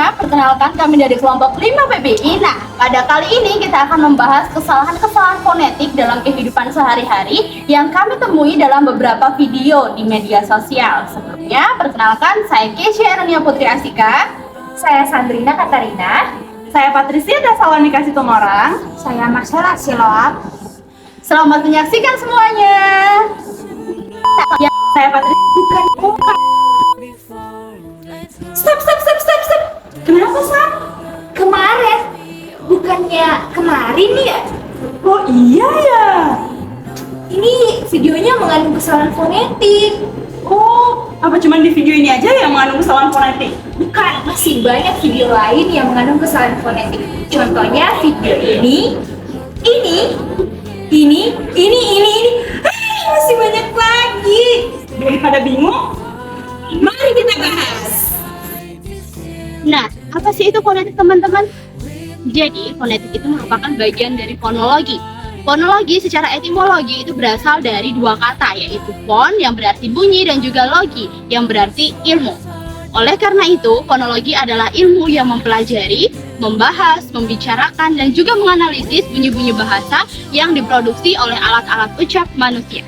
semuanya, perkenalkan kami dari kelompok 5 PBI. Nah, pada kali ini kita akan membahas kesalahan-kesalahan fonetik dalam kehidupan sehari-hari yang kami temui dalam beberapa video di media sosial. Sebelumnya, perkenalkan saya Keisha Erania Putri Asika, Saya Sandrina Katarina. Saya Patricia Dasalonika Situmorang. Saya Marcella Siloam. Selamat menyaksikan semuanya. Saya Patricia. Stop. Kenapa, Sam? Kemarin, bukannya kemarin ya? Oh iya ya. Ini videonya mengandung kesalahan fonetik. Oh, apa cuma di video ini aja yang mengandung kesalahan fonetik? Bukan, masih banyak video lain yang mengandung kesalahan fonetik. Contohnya video ini. Masih banyak lagi. Daripada bingung, Mari kita bahas. Nah, apa sih itu fonetik, teman-teman? Jadi, fonetik itu merupakan bagian dari fonologi. Fonologi secara etimologi itu berasal dari dua kata, yaitu fon yang berarti bunyi dan juga logi yang berarti ilmu. Oleh karena itu, fonologi adalah ilmu yang mempelajari, membahas, membicarakan, dan juga menganalisis bunyi-bunyi bahasa yang diproduksi oleh alat-alat ucap manusia.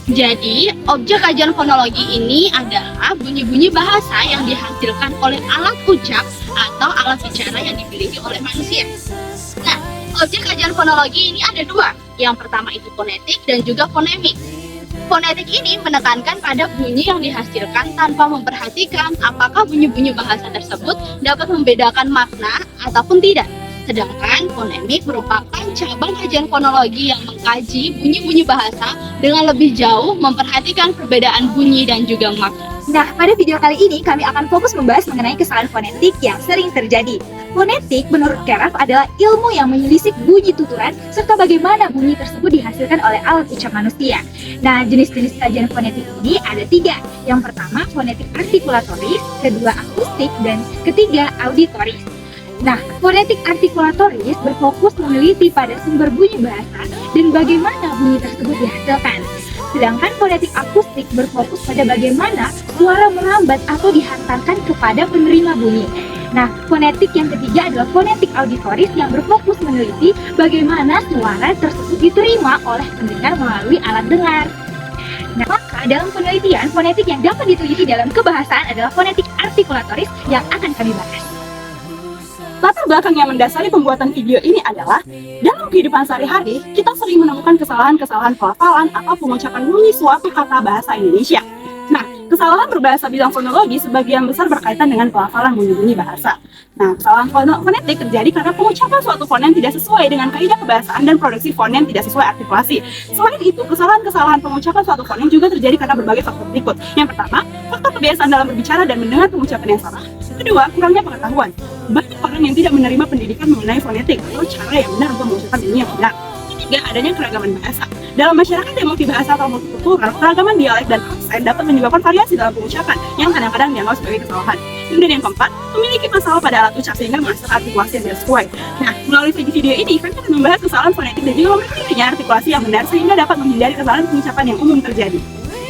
Jadi, objek kajian fonologi ini adalah bunyi-bunyi bahasa yang dihasilkan oleh alat ucap atau alat bicara yang dimiliki oleh manusia. Nah, objek kajian fonologi ini ada dua. Yang pertama itu fonetik dan juga fonemik. Fonetik ini menekankan pada bunyi yang dihasilkan tanpa memperhatikan apakah bunyi-bunyi bahasa tersebut dapat membedakan makna ataupun tidak. Sedangkan fonemik merupakan cabang kajian fonologi yang mengkaji bunyi-bunyi bahasa dengan lebih jauh memperhatikan perbedaan bunyi dan juga makna. Nah, pada video kali ini kami akan fokus membahas mengenai kesalahan fonetik yang sering terjadi. Fonetik menurut Keraf adalah ilmu yang menyelisik bunyi tuturan serta bagaimana bunyi tersebut dihasilkan oleh alat ucap manusia. Nah, jenis-jenis kajian fonetik ini ada 3. Yang pertama, fonetik artikulatoris, kedua akustik, dan ketiga auditoris. Nah, fonetik artikulatoris berfokus meneliti pada sumber bunyi bahasa dan bagaimana bunyi tersebut dihasilkan. Sedangkan fonetik akustik berfokus pada bagaimana suara merambat atau dihantarkan kepada penerima bunyi. Nah, fonetik yang ketiga adalah fonetik auditoris yang berfokus meneliti bagaimana suara tersebut diterima oleh pendengar melalui alat dengar. Nah, maka dalam penelitian, fonetik yang dapat diteliti dalam kebahasaan adalah fonetik artikulatoris yang akan kami bahas. latar belakang yang mendasari pembuatan video ini adalah dalam kehidupan sehari-hari, kita sering menemukan kesalahan-kesalahan pelafalan atau pengucapan bunyi suatu kata bahasa Indonesia. Nah, kesalahan berbahasa bidang fonologi sebagian besar berkaitan dengan pelafalan bunyi-bunyi bahasa. Nah, kesalahan fonetik terjadi karena pengucapan suatu fonem tidak sesuai dengan kaidah kebahasaan dan produksi fonem tidak sesuai artikulasi. Selain itu, kesalahan-kesalahan pengucapan suatu fonem juga terjadi karena berbagai faktor berikut. Yang pertama, faktor kebiasaan dalam berbicara dan mendengar pengucapan yang salah. Kedua, kurangnya pengetahuan. Banyak orang yang tidak menerima pendidikan mengenai fonetik atau cara yang benar untuk mengucapkan bunyi yang benar. Ketiga, adanya keragaman bahasa. Dalam masyarakat yang multibahasa atau multikultural, keragaman dialek dan aksen dapat menyebabkan variasi dalam pengucapan yang kadang-kadang dianggap sebagai kesalahan. Kemudian yang keempat, memiliki masalah pada alat ucap sehingga menghasilkan artikulasi yang tidak sesuai. Nah, melalui video ini kami akan membahas kesalahan fonetik dan juga memiliki artikulasi yang benar sehingga dapat menghindari kesalahan pengucapan yang umum terjadi.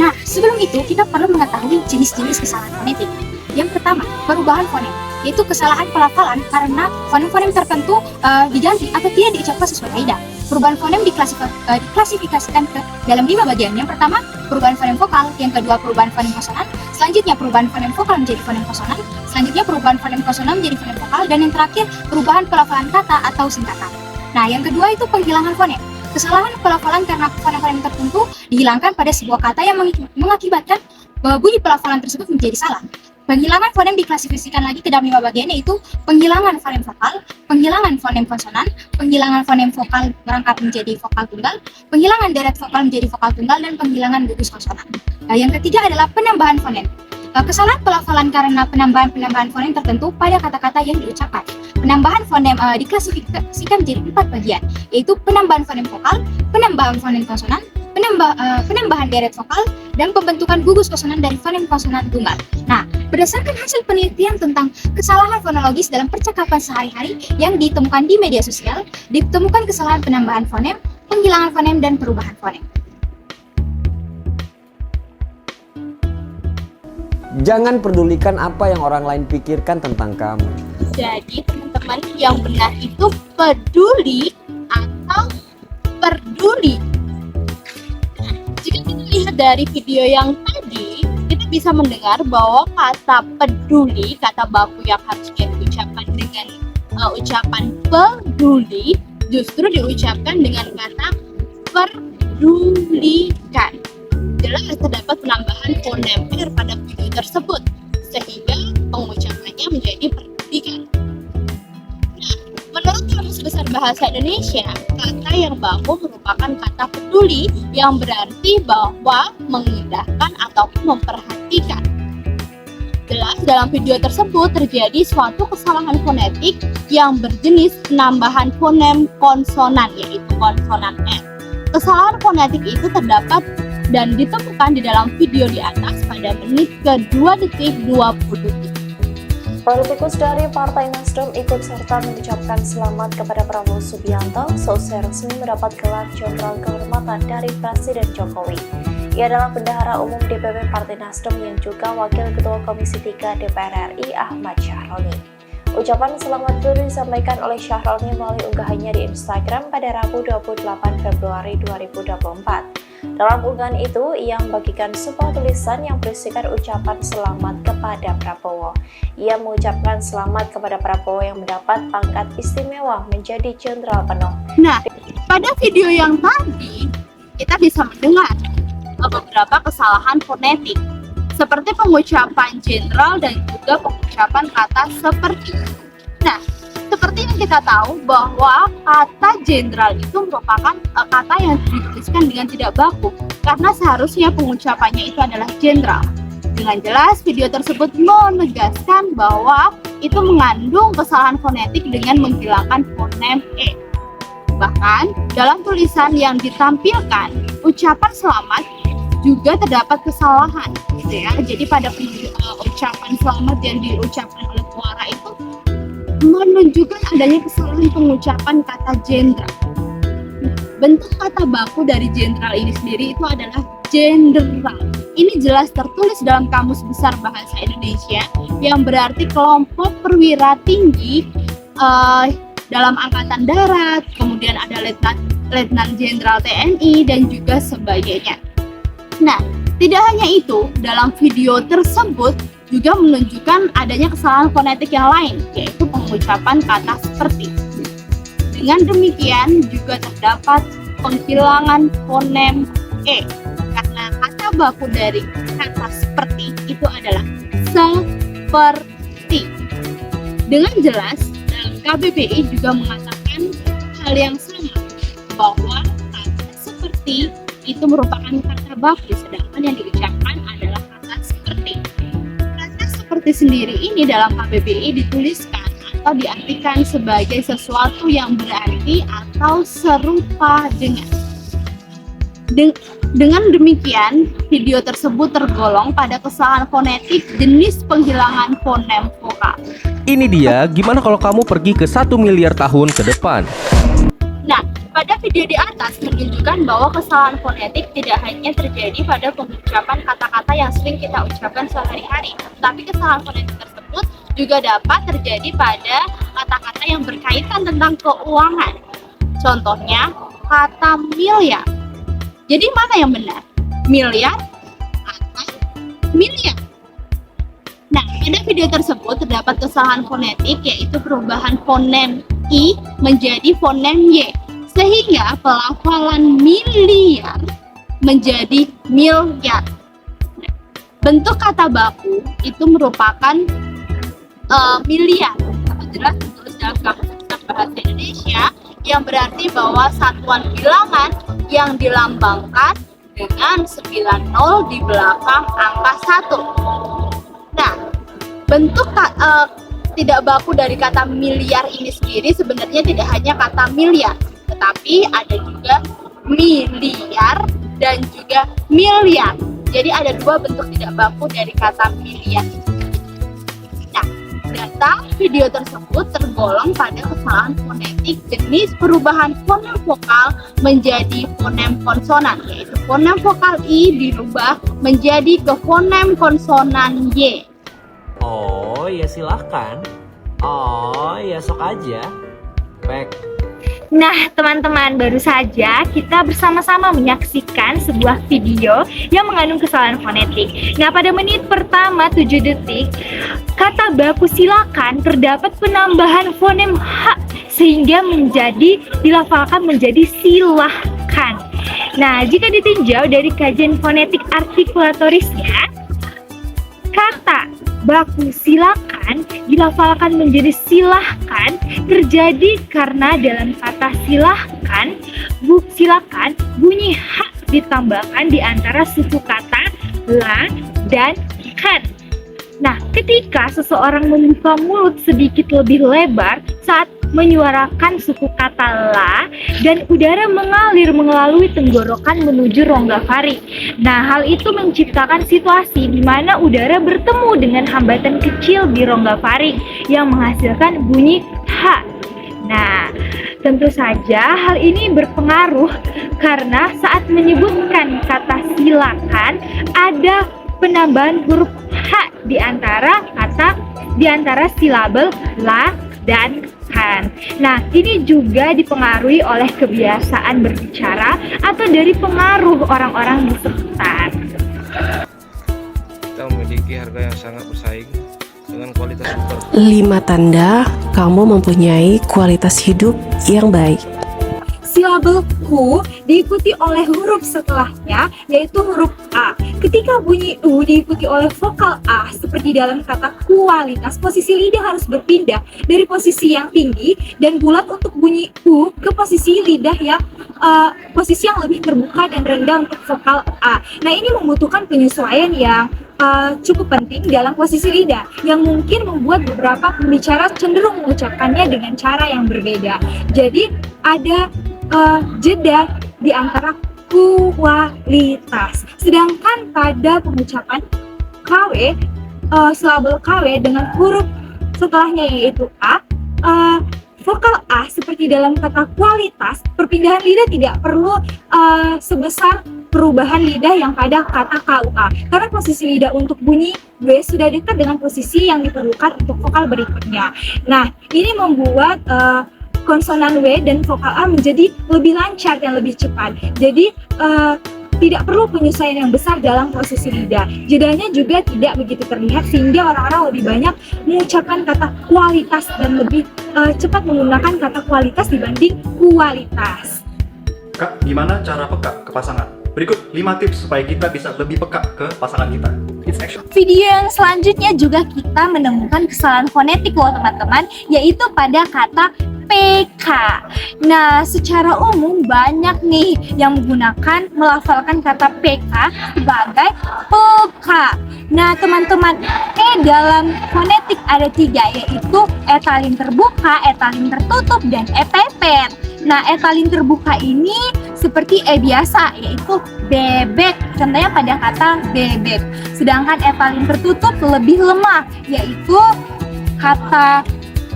Nah, sebelum itu kita perlu mengetahui jenis-jenis kesalahan fonetik. Yang pertama, perubahan fonem, yaitu kesalahan pelafalan karena fonem-fonem tertentu diganti atau tidak diucapkan sesuai kaidah. Perubahan fonem diklasifikasikan ke dalam 5 bagian. Yang pertama, perubahan fonem vokal, yang kedua perubahan fonem konsonan, selanjutnya perubahan fonem vokal menjadi fonem konsonan, selanjutnya perubahan fonem konsonan menjadi fonem vokal, dan yang terakhir perubahan pelafalan kata atau singkatan. Nah, yang kedua itu penghilangan fonem. Kesalahan pelafalan karena fonem-fonem tertentu dihilangkan pada sebuah kata yang mengakibatkan bunyi pelafalan tersebut menjadi salah. Penghilangan fonem diklasifikasikan lagi ke dalam 5 bagian, yaitu penghilangan fonem vokal, penghilangan fonem konsonan, penghilangan fonem vokal merangkap menjadi vokal tunggal, penghilangan deret vokal menjadi vokal tunggal, dan penghilangan gugus konsonan. Nah, yang ketiga adalah penambahan fonem. Kesalahan pelafalan karena penambahan fonem tertentu pada kata-kata yang diucapkan. Penambahan fonem diklasifikasikan menjadi 4 bagian, yaitu penambahan fonem vokal, penambahan fonem konsonan, penambahan deret vokal, dan pembentukan gugus konsonan dari fonem konsonan tunggal. Nah, berdasarkan hasil penelitian tentang kesalahan fonologis dalam percakapan sehari-hari yang ditemukan di media sosial, ditemukan kesalahan penambahan fonem, penghilangan fonem, dan perubahan fonem. Jangan pedulikan apa yang orang lain pikirkan tentang kamu. Jadi teman-teman, yang benar itu peduli atau perduli. Nah, jika kita lihat dari video yang tadi, kita bisa mendengar bahwa kata peduli, kata baku yang harusnya diucapkan dengan ucapan peduli, justru diucapkan dengan kata perdulikan. Jelas terdapat penambahan fonem R pada video tersebut, sehingga pengucapannya menjadi perdulikan. Nah, menurut Kamus Besar Bahasa Indonesia, kata yang baku merupakan kata peduli yang berarti bahwa mengindahkan ataupun memperhatikan. Jelas dalam video tersebut terjadi suatu kesalahan fonetik yang berjenis penambahan fonem konsonan, yaitu konsonan R. Kesalahan fonetik itu terdapat dan ditemukan di dalam video di atas pada menit ke-2 detik 20 detik. Politikus dari Partai Nasdem ikut serta mengucapkan selamat kepada Prabowo Subianto seusai resmi mendapat gelar Jenderal Kehormatan dari Presiden Jokowi. Ia adalah Bendahara Umum DPP Partai Nasdem yang juga Wakil Ketua Komisi 3 DPR RI Ahmad Syahroni. Ucapan selamat itu disampaikan oleh Syahroni melalui unggahannya di Instagram pada Rabu 28 Februari 2024. Dalam unggahan itu, ia membagikan sebuah tulisan yang berisikan ucapan selamat kepada Prabowo. Ia mengucapkan selamat kepada Prabowo yang mendapat pangkat istimewa menjadi jenderal penuh. Nah, pada video yang tadi, kita bisa mendengar beberapa kesalahan fonetik, seperti pengucapan jenderal dan juga pengucapan kata seperti. Nah, seperti yang kita tahu bahwa kata jenderal itu merupakan kata yang dituliskan dengan tidak baku, karena seharusnya pengucapannya itu adalah jenderal. Dengan jelas, video tersebut menegaskan bahwa itu mengandung kesalahan fonetik dengan menghilangkan fonem E. Bahkan, dalam tulisan yang ditampilkan, ucapan selamat juga terdapat kesalahan, gitu ya. Jadi pada ucapan selamat yang diucapkan oleh Puara itu menunjukkan adanya kesalahan pengucapan kata jenderal. Nah, bentuk kata baku dari jenderal ini sendiri itu adalah jenderal. Ini jelas tertulis dalam Kamus Besar Bahasa Indonesia yang berarti kelompok perwira tinggi dalam Angkatan Darat, kemudian ada Letnan Jenderal TNI dan juga sebagainya. Nah, tidak hanya itu, dalam video tersebut juga menunjukkan adanya kesalahan fonetik yang lain, yaitu pengucapan kata seperti. Dengan demikian juga terdapat penghilangan fonem E, karena kata baku dari kata seperti itu adalah seperti. Dengan jelas, dalam KBBI juga mengatakan hal yang sama, bahwa kata seperti itu merupakan kata baku, sedangkan yang diucapkan adalah kata seperti. Kata seperti sendiri ini dalam KBBI dituliskan atau diartikan sebagai sesuatu yang berarti atau serupa dengan. Dengan demikian, video tersebut tergolong pada kesalahan fonetik jenis penghilangan fonem vokal. Ini dia, gimana kalau kamu pergi ke 1 miliar tahun ke depan? Nah, pada video di atas menunjukkan bahwa kesalahan fonetik tidak hanya terjadi pada pengucapan kata-kata yang sering kita ucapkan sehari-hari, tapi kesalahan fonetik tersebut juga dapat terjadi pada kata-kata yang berkaitan tentang keuangan. Contohnya, kata miliar. Jadi mana yang benar? Miliar atau miliar? Nah, pada video tersebut terdapat kesalahan fonetik, yaitu perubahan fonem I menjadi fonem Y, sehingga pelafalan miliar menjadi milyar. Nah, bentuk kata baku itu merupakan miliar, atau jelas tertulis dalam Kamus Besar Bahasa Indonesia, yang berarti bahwa satuan bilangan yang dilambangkan dengan 90 di belakang angka 1. Nah, bentuk tidak baku dari kata miliar ini sendiri sebenarnya tidak hanya kata miliar, tetapi ada juga miliar dan juga miliar. Jadi ada dua bentuk tidak baku dari kata miliar. Nah, data video tersebut tergolong pada kesalahan fonetik jenis perubahan fonem vokal menjadi fonem konsonan, yaitu fonem vokal I dirubah menjadi ke fonem konsonan Y. Oh ya silahkan. Oh, ya sok aja. Pek. Nah, teman-teman, baru saja kita bersama-sama menyaksikan sebuah video yang mengandung kesalahan fonetik. Nah, pada menit pertama 7 detik, kata baku silakan terdapat penambahan fonem H sehingga dilafalkan menjadi silahkan. Nah, jika ditinjau dari kajian fonetik artikulatorisnya, kata baku silakan dilafalkan menjadi silahkan terjadi karena dalam kata silakan bunyi H ditambahkan di antara suku kata la dan kan. Nah, ketika seseorang membuka mulut sedikit lebih lebar saat menyuarakan suku kata la dan udara mengalir melalui tenggorokan menuju rongga faring. Nah, hal itu menciptakan situasi di mana udara bertemu dengan hambatan kecil di rongga faring yang menghasilkan bunyi H. Nah, tentu saja hal ini berpengaruh karena saat menyebutkan kata silakan ada penambahan huruf H di antara silabel la dan kan. Nah, ini juga dipengaruhi oleh kebiasaan berbicara atau dari pengaruh orang-orang di sekitar. Kita memiliki harga yang sangat bersaing dengan kualitas super. 5 tanda kamu mempunyai kualitas hidup yang baik. Silabel ku diikuti oleh huruf setelahnya, yaitu huruf A. Ketika bunyi U diikuti oleh vokal A, seperti dalam kata kualitas, posisi lidah harus berpindah dari posisi yang tinggi dan bulat untuk bunyi U ke posisi lidah yang posisi yang lebih terbuka dan rendah untuk vokal A. Nah, ini membutuhkan penyesuaian yang cukup penting dalam posisi lidah yang mungkin membuat beberapa pembicara cenderung mengucapkannya dengan cara yang berbeda. Jadi ada jeda di antara kualitas. Sedangkan pada pengucapan KW, silabel KW dengan huruf setelahnya yaitu A, vokal A seperti dalam kata kualitas, perpindahan lidah tidak perlu sebesar perubahan lidah yang pada kata KUA, karena posisi lidah untuk bunyi W sudah dekat dengan posisi yang diperlukan untuk vokal berikutnya. Nah, ini membuat konsonan W dan vokal A menjadi lebih lancar dan lebih cepat. Jadi tidak perlu penyesuaian yang besar dalam posisi lidah. Jedanya juga tidak begitu terlihat sehingga orang-orang lebih banyak mengucapkan kata kualitas dan lebih cepat menggunakan kata kualitas dibanding kualitas. Kak, gimana cara peka ke pasangan? Berikut 5 tips supaya kita bisa lebih peka ke pasangan kita. It's action. Video yang selanjutnya juga kita menemukan kesalahan fonetik loh teman-teman, yaitu pada kata PK. Nah, secara umum banyak nih yang melafalkan kata PK sebagai peka. Nah, teman-teman, dalam fonetik ada 3, yaitu etalin terbuka, etalin tertutup, dan epepet. Nah, etalin terbuka ini seperti biasa, yaitu bebek, contohnya pada kata bebek. Sedangkan etalin tertutup lebih lemah, yaitu kata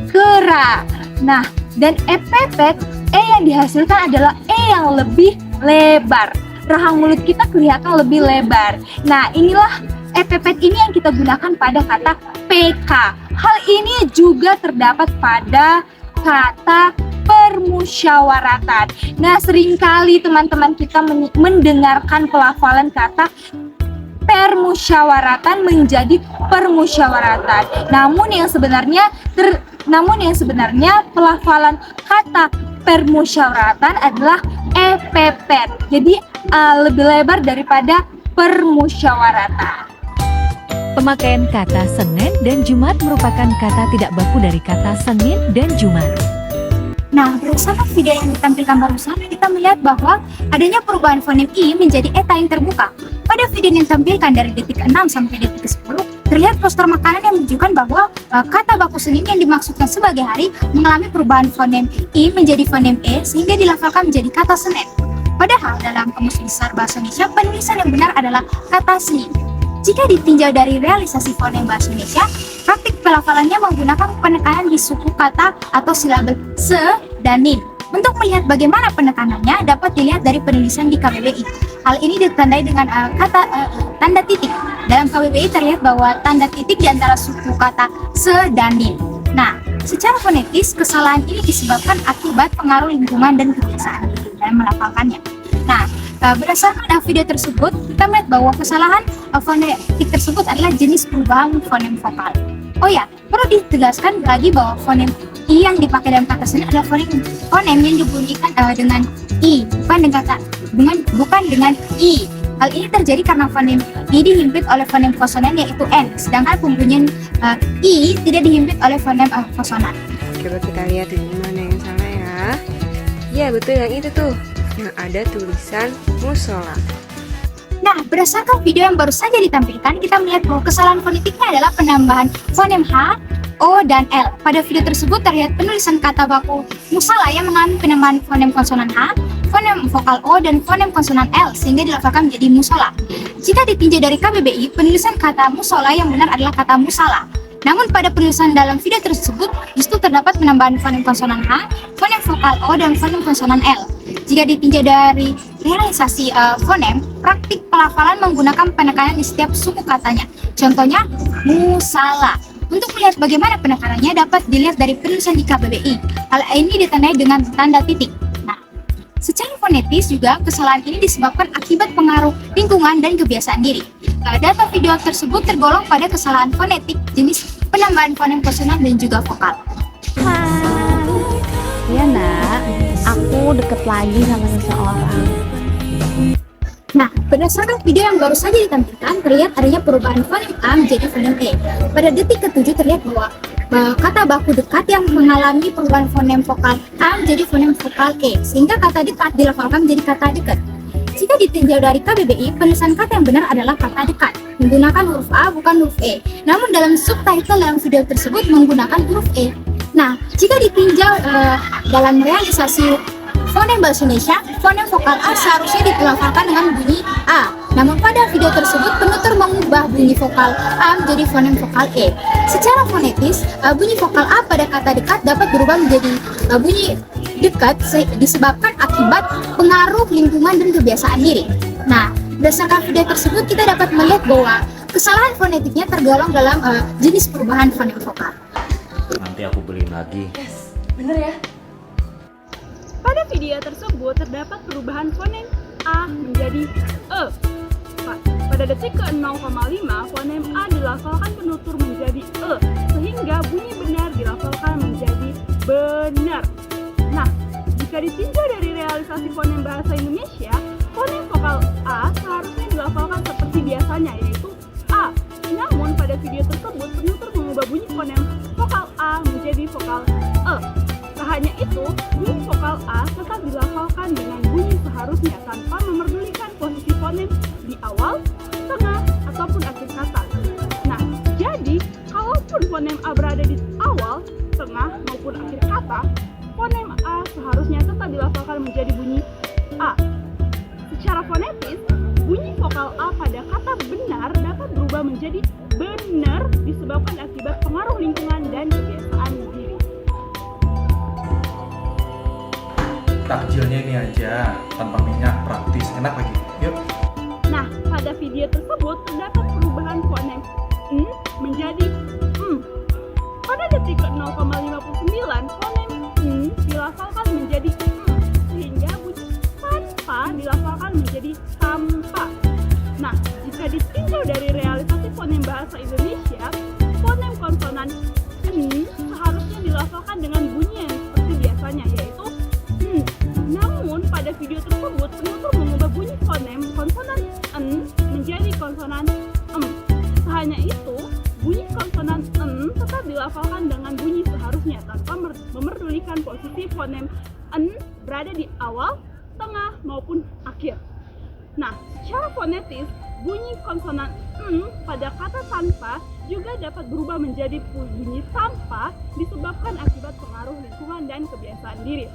kera. Nah, dan epepet, yang dihasilkan adalah yang lebih lebar. Rahang mulut kita kelihatan lebih lebar. Nah, inilah epepet ini yang kita gunakan pada kata PK. Hal ini juga terdapat pada kata permusyawaratan. Nah, seringkali teman-teman kita mendengarkan pelafalan kata permusyawaratan menjadi permusyawaratan. Namun yang sebenarnya pelafalan kata permusyawaratan adalah epepet. Jadi lebih lebar daripada permusyawaratan. Pemakaian kata Senin dan Jumat merupakan kata tidak baku dari kata Senin dan Jumat. Nah, bersama video yang ditampilkan barusan, kita melihat bahwa adanya perubahan fonem I menjadi eta yang terbuka. Pada video yang ditampilkan dari detik 6 sampai detik 10, terlihat poster makanan yang menunjukkan bahwa kata baku Senin yang dimaksudkan sebagai hari mengalami perubahan fonem I menjadi fonem E sehingga dilafalkan menjadi kata Senin. Padahal dalam Kamus Besar Bahasa Indonesia, penulisan yang benar adalah kata Senin. Jika ditinjau dari realisasi fonem bahasa Indonesia, praktik pelafalannya menggunakan penekanan di suku kata atau silabel se dan nin. Untuk melihat bagaimana penekanannya dapat dilihat dari penulisan di KBBI. Hal ini ditandai dengan tanda titik. Dalam KBBI terlihat bahwa tanda titik di antara suku kata se dan nin. Nah, secara fonetis kesalahan ini disebabkan akibat pengaruh lingkungan dan kebiasaan diri dalam melafalkannya. Nah, berdasarkan video tersebut, kita melihat bahwa kesalahan fonetik tersebut adalah jenis perubahan fonem vokal. Oh ya, perlu ditegaskan lagi bahwa fonem I yang dipakai dalam kata seni adalah fonem yang dibunyikan dengan I, bukan dengan I. Hal ini terjadi karena fonem I dihimpit oleh fonem konsonan yaitu N, sedangkan pembunyian I tidak dihimpit oleh fonem konsonan. Coba kita lihat ini mana yang salah ya. Ya betul, yang itu tuh, yang ada tulisan musola. Nah, berdasarkan video yang baru saja ditampilkan, kita melihat bahwa kesalahan fonetiknya adalah penambahan fonem H, O, dan L. Pada video tersebut terlihat penulisan kata baku musala yang mengalami penambahan fonem konsonan H, fonem vokal O, dan fonem konsonan L sehingga dilafalkan menjadi musola. Jika ditinjau dari KBBI, penulisan kata musola yang benar adalah kata musala. Namun pada penulisan dalam video tersebut justru terdapat penambahan fonem konsonan H, fonem vokal O, dan fonem konsonan L. Jika ditinjau dari realisasi fonem, praktik pelafalan menggunakan penekanan di setiap suku katanya. Contohnya, musala. Untuk melihat bagaimana penekanannya dapat dilihat dari penulisan di KBBI. Hal ini ditandai dengan tanda titik. Nah, secara fonetis juga kesalahan ini disebabkan akibat pengaruh lingkungan dan kebiasaan diri. Data video tersebut tergolong pada kesalahan fonetik jenis penambahan fonem konsonan dan juga vokal. Ya nak, aku deket lagi sama seseorang. Nah, berdasarkan video yang baru saja ditampilkan, terlihat adanya perubahan fonem A menjadi fonem E. Pada detik ke-7 terlihat bahwa kata baku dekat yang mengalami perubahan fonem vokal A menjadi fonem vokal E, sehingga kata dekat dilafalkan menjadi kata dekat. Jika ditinjau dari KBBI, penulisan kata yang benar adalah kata dekat, menggunakan huruf A bukan huruf E. Namun dalam subtitle dalam video tersebut menggunakan huruf E. Nah, jika ditinjau dalam realisasi fonem bahasa Indonesia, fonem vokal A seharusnya dilafalkan dengan bunyi A. Namun pada video tersebut, penutur mengubah bunyi vokal A menjadi fonem vokal E. Secara fonetis, bunyi vokal A pada kata dekat dapat berubah menjadi bunyi dekat disebabkan akibat pengaruh lingkungan dan kebiasaan diri. Nah, berdasarkan video tersebut, kita dapat melihat bahwa kesalahan fonetiknya tergolong dalam jenis perubahan fonem vokal. Nanti aku beliin lagi. Yes, bener ya? Pada video tersebut terdapat perubahan fonem A menjadi E. Pada detik ke-0,5, fonem A dilafalkan penutur menjadi E, sehingga bunyi benar dilafalkan menjadi benar. Nah, jika ditinjau dari realisasi fonem bahasa Indonesia, fonem vokal A seharusnya dilafalkan seperti biasanya, yaitu A. Namun pada video tersebut, penutur mengubah bunyi fonem vokal A menjadi vokal E. Tak hanya itu, bunyi vokal A tetap dilafalkan dengan bunyi seharusnya tanpa memerdulikan posisi fonem di awal, tengah, ataupun akhir kata. Nah, jadi kalaupun fonem A berada di awal, tengah, maupun akhir kata, fonem A seharusnya tetap dilafalkan menjadi bunyi A. Secara fonetis, bunyi vokal A pada kata benar dapat berubah menjadi benar disebabkan akibat pengaruh lingkungan dan kebiasaan diri. Takjilnya ini aja, tanpa minyak, praktis, enak lagi. Yuk. Nah, pada video tersebut terdapat perubahan fonem N menjadi M. Pada detik ke-0,59, fonem N dilafalkan menjadi M, sehingga bunyi tanpa dilafalkan menjadi tanpa. Nah, jika ditinjau dari realisasi fonem bahasa Indonesia, fonem konsonan N seharusnya dilafalkan dengan bunyi yang seperti biasanya, yaitu N. Namun, pada video tersebut, penutur mengubah bunyi fonem konsonan N menjadi konsonan M. Tak hanya itu, bunyi konsonan N tetap dilafalkan dengan bunyi seharusnya tanpa memerdulikan posisi fonem N berada di awal, tengah, maupun akhir. Nah, secara fonetis, bunyi konsonan N pada kata tanpa juga dapat berubah menjadi bunyi tanpa disebabkan akibat pengaruh lingkungan dan kebiasaan diri.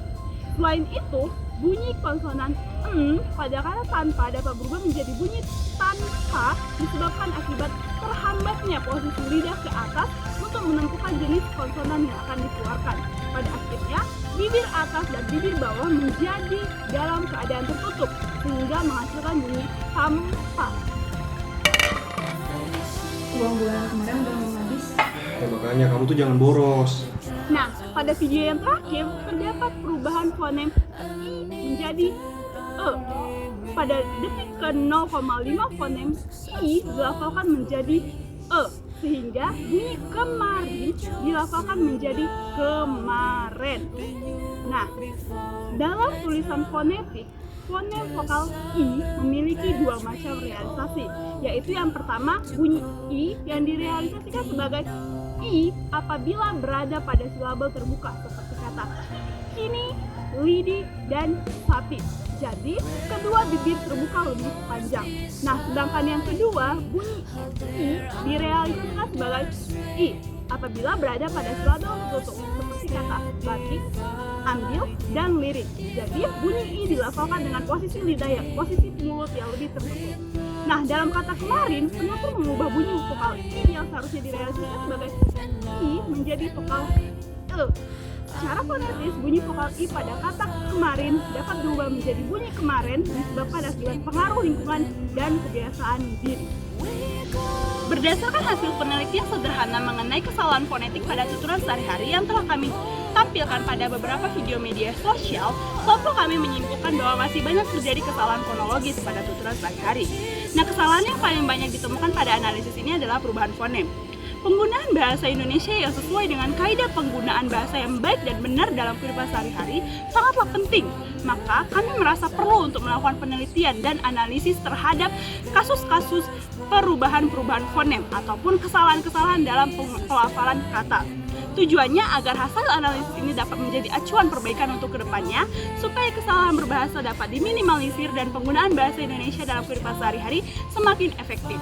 Selain itu, bunyi konsonan N pada kata tanpa dapat berubah menjadi bunyi tanpa disebabkan akibat terhambatnya posisi lidah ke atas untuk menentukan jenis konsonan yang akan dikeluarkan. Pada akhirnya, bibir atas dan bibir bawah menjadi dalam keadaan tertutup sehingga menghasilkan bunyi tanpa. Uang bulan kemarin udah mau habis. Ya makanya kamu tuh jangan boros. Nah, pada video yang terakhir terdapat perubahan fonem I menjadi E. Pada detik ke 0,5 fonem I dilafalkan menjadi E, sehingga bunyi kemarin dilafalkan menjadi kemaren. Nah, dalam tulisan fonetik, fonem vokal I memiliki dua macam realisasi, yaitu yang pertama bunyi I yang direalisasikan sebagai I apabila berada pada silabel terbuka seperti kata kini, lidi, dan sapi. Jadi, kedua bibir terbuka lebih panjang. Nah, sedangkan yang kedua, bunyi I direalisasikan sebagai I apabila berada pada silabel tertutup seperti kata batik, ambil, dan lirik. Jadi, bunyi I dilafalkan dengan posisi lidah posisi mulut yang lebih tertutup. Nah, dalam kata kemarin, penutur mengubah bunyi vokal I yang seharusnya direalisasikan sebagai I menjadi vokal E. Secara fonetis, bunyi vokal I pada kata kemarin dapat berubah menjadi bunyi kemaren disebabkan akibat pengaruh lingkungan dan kebiasaan diri. Berdasarkan hasil penelitian sederhana mengenai kesalahan fonetik pada tuturan sehari-hari yang telah kami tampilkan pada beberapa video media sosial, kelompok kami menyimpulkan bahwa masih banyak terjadi kesalahan fonologis pada tuturan sehari-hari. Nah, kesalahan yang paling banyak ditemukan pada analisis ini adalah perubahan fonem. Penggunaan bahasa Indonesia yang sesuai dengan kaidah penggunaan bahasa yang baik dan benar dalam kehidupan sehari-hari sangatlah penting. Maka kami merasa perlu untuk melakukan penelitian dan analisis terhadap kasus-kasus perubahan-perubahan fonem ataupun kesalahan-kesalahan dalam pelafalan kata. Tujuannya agar hasil analisis ini dapat menjadi acuan perbaikan untuk kedepannya, supaya kesalahan berbahasa dapat diminimalisir dan penggunaan bahasa Indonesia dalam kehidupan sehari-hari semakin efektif.